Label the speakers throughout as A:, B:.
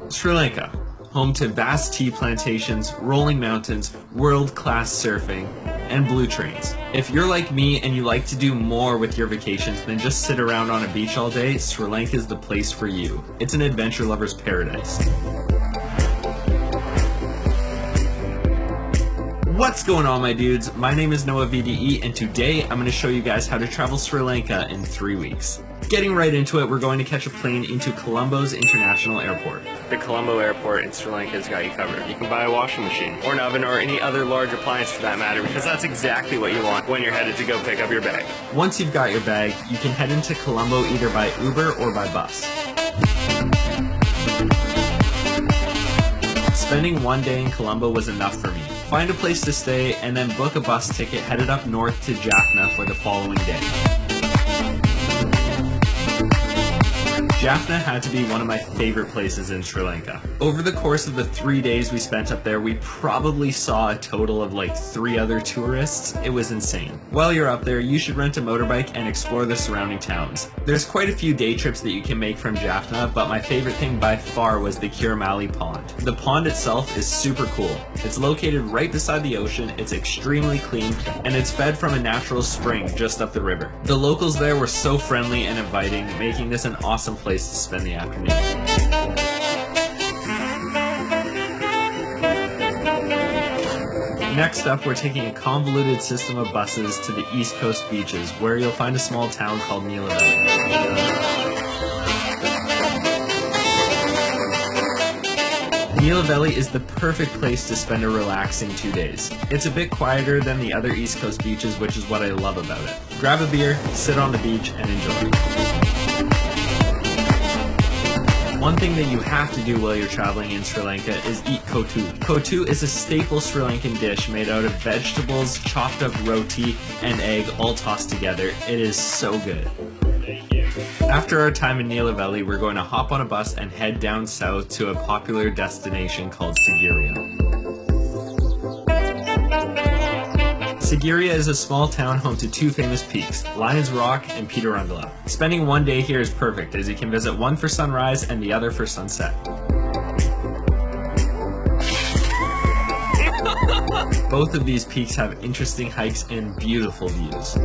A: Sri Lanka, home to vast tea plantations, rolling mountains, world-class surfing, and blue trains. If you're like me and you like to do more with your vacations than just sit around on a beach all day, Sri Lanka is the place for you. It's an adventure lover's paradise. What's going on, my dudes? My name is Noah VDE, and today I'm going to show you guys how to travel Sri Lanka in 3 weeks. Getting right into it, we're going to catch a plane into Colombo's International Airport. The Colombo Airport in Sri Lanka has got you covered. You can buy a washing machine, or an oven, or any other large appliance for that matter, because that's exactly what you want when you're headed to go pick up your bag. Once you've got your bag, you can head into Colombo either by Uber or by bus. Spending one day in Colombo was enough for me. Find a place to stay, and then book a bus ticket headed up north to Jaffna for the following day. Jaffna had to be one of my favorite places in Sri Lanka. Over the course of the 3 days we spent up there, we probably saw a total of like 3 other tourists. It was insane. While you're up there, you should rent a motorbike and explore the surrounding towns. There's quite a few day trips that you can make from Jaffna, but my favorite thing by far was the Kiramali Pond. The pond itself is super cool. It's located right beside the ocean, it's extremely clean, and it's fed from a natural spring just up the river. The locals there were so friendly and inviting, making this an awesome place to spend the afternoon. Next up, we're taking a convoluted system of buses to the East Coast beaches, where you'll find a small town called Neelavelly. Neelavelly is the perfect place to spend a relaxing 2 days. It's a bit quieter than the other East Coast beaches, which is what I love about it. Grab a beer, sit on the beach, and enjoy. One thing that you have to do while you're traveling in Sri Lanka is eat kotu. Kotu is a staple Sri Lankan dish made out of vegetables, chopped up roti, and egg all tossed together. It is so good. After our time in Neelavelly, we're going to hop on a bus and head down south to a popular destination called Sigiriya. Sigiriya is a small town home to 2 famous peaks, Lions Rock and Pitarangala. Spending one day here is perfect, as you can visit one for sunrise and the other for sunset. Both of these peaks have interesting hikes and beautiful views.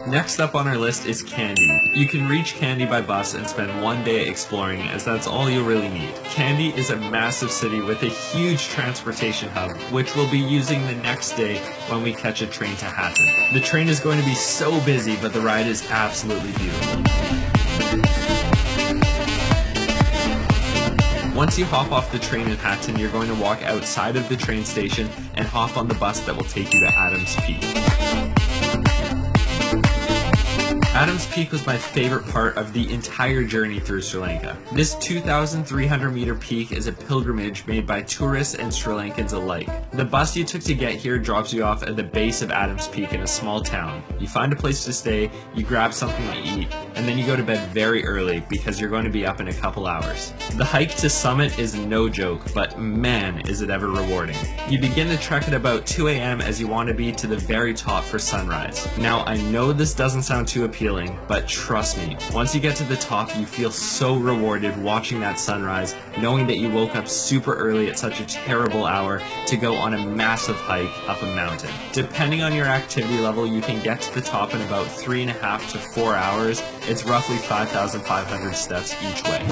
A: Next up on our list is Kandy. You can reach Kandy by bus and spend one day exploring, as that's all you really need. Kandy is a massive city with a huge transportation hub, which we'll be using the next day when we catch a train to Hatton. The train is going to be so busy, but the ride is absolutely beautiful. Once you hop off the train in Hatton, you're going to walk outside of the train station and hop on the bus that will take you to Adams Peak. Adams Peak was my favorite part of the entire journey through Sri Lanka. This 2,300 meter peak is a pilgrimage made by tourists and Sri Lankans alike. The bus you took to get here drops you off at the base of Adams Peak in a small town. You find a place to stay, you grab something to eat, and then you go to bed very early because you're going to be up in a couple hours. The hike to summit is no joke, but man is it ever rewarding. You begin the trek at about 2 a.m. as you want to be to the very top for sunrise. Now I know this doesn't sound too appealing, but trust me, once you get to the top, you feel so rewarded watching that sunrise, knowing that you woke up super early at such a terrible hour to go on a massive hike up a mountain. Depending on your activity level, you can get to the top in about 3.5 to 4 hours. It's roughly 5,500 steps each way.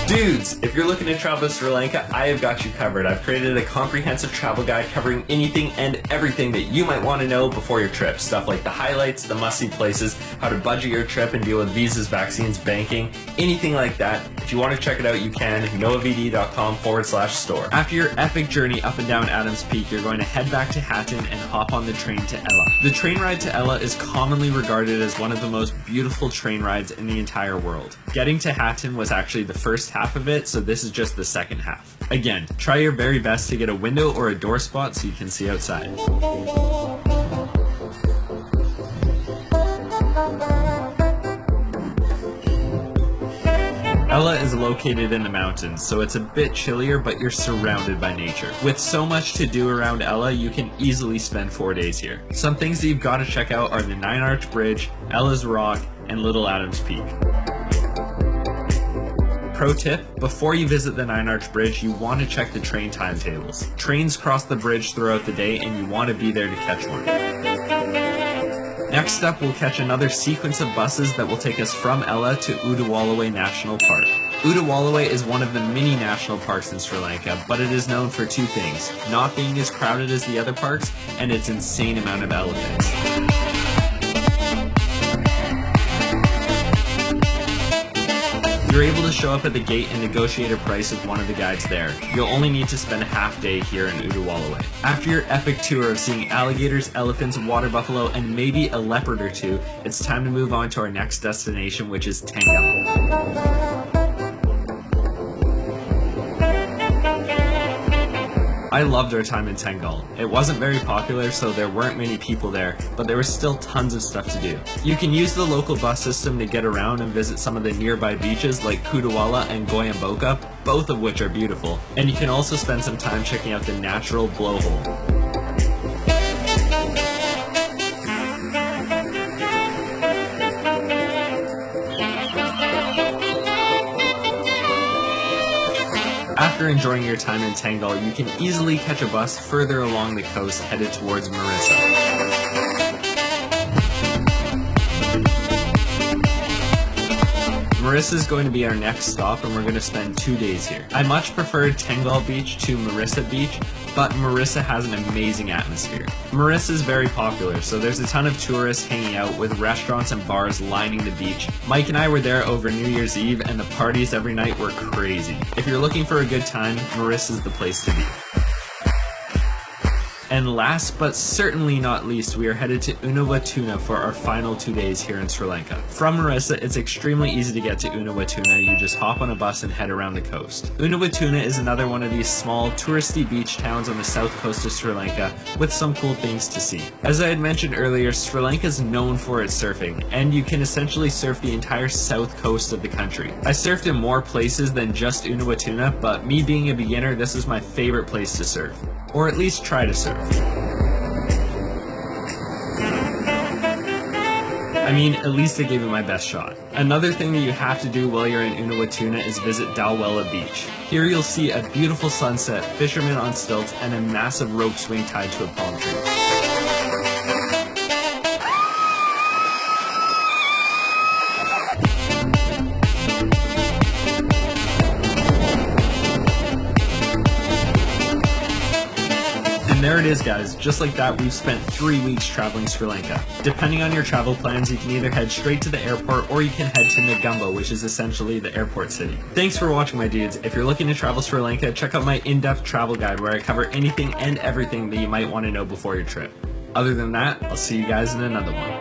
A: Dudes, if you're looking to travel to Sri Lanka, I have got you covered. I've created a comprehensive travel guide covering anything and everything that you might want to know before your trip. Stuff like the highlights, the must-see places, how to budget your trip and deal with visas, vaccines, banking, anything like that. If you want to check it out, you can, noahvd.com/store. After your epic journey up and down Adams Peak, you're going to head back to Hatton and hop on the train to Ella. The train ride to Ella is commonly regarded as one of the most beautiful train rides in the entire world. Getting to Hatton was actually the first half of it, so this is just the second half. Again, try your very best to get a window or a door spot so you can see outside. Ella is located in the mountains, so it's a bit chillier, but you're surrounded by nature. With so much to do around Ella, you can easily spend 4 days here. Some things that you've got to check out are the 9 Arch Bridge, Ella's Rock, and Little Adams Peak. Pro tip, before you visit the 9 Arch Bridge, you want to check the train timetables. Trains cross the bridge throughout the day and you want to be there to catch one. Next up, we'll catch another sequence of buses that will take us from Ella to Udawalawe National Park. Udawalawe is one of the many national parks in Sri Lanka, but it is known for 2 things, not being as crowded as the other parks and its insane amount of elephants. You're able to show up at the gate and negotiate a price with one of the guides there. You'll only need to spend a half day here in Udawalawe. After your epic tour of seeing alligators, elephants, water buffalo, and maybe a leopard or 2, it's time to move on to our next destination, which is Tengal. I loved our time in Tengal. It wasn't very popular, so there weren't many people there, but there was still tons of stuff to do. You can use the local bus system to get around and visit some of the nearby beaches like Kudawala and Goyamboka, both of which are beautiful. And you can also spend some time checking out the natural blowhole. After enjoying your time in Tengal, you can easily catch a bus further along the coast headed towards Marissa. Marissa is going to be our next stop and we're going to spend 2 days here. I much preferred Tengal Beach to Marissa Beach, but Marissa has an amazing atmosphere. Marissa is very popular, so there's a ton of tourists hanging out with restaurants and bars lining the beach. Mike and I were there over New Year's Eve and the parties every night were crazy. If you're looking for a good time, Marissa's the place to be. And last but certainly not least, we are headed to Unawatuna for our final 2 days here in Sri Lanka. From Marissa, it's extremely easy to get to Unawatuna. You just hop on a bus and head around the coast. Unawatuna is another one of these small touristy beach towns on the south coast of Sri Lanka with some cool things to see. As I had mentioned earlier, Sri Lanka is known for its surfing, and you can essentially surf the entire south coast of the country. I surfed in more places than just Unawatuna, but me being a beginner, this is my favorite place to surf. Or at least try to surf. I mean, at least I gave it my best shot. Another thing that you have to do while you're in Unawatuna is visit Dalwela Beach. Here you'll see a beautiful sunset, fishermen on stilts, and a massive rope swing tied to a palm tree. And there it is, guys. Just like that, we've spent 3 weeks traveling Sri Lanka. Depending on your travel plans, you can either head straight to the airport or you can head to Negombo, which is essentially the airport city. Thanks for watching, my dudes. If you're looking to travel Sri Lanka, check out my in-depth travel guide where I cover anything and everything that you might want to know before your trip. Other than that, I'll see you guys in another one.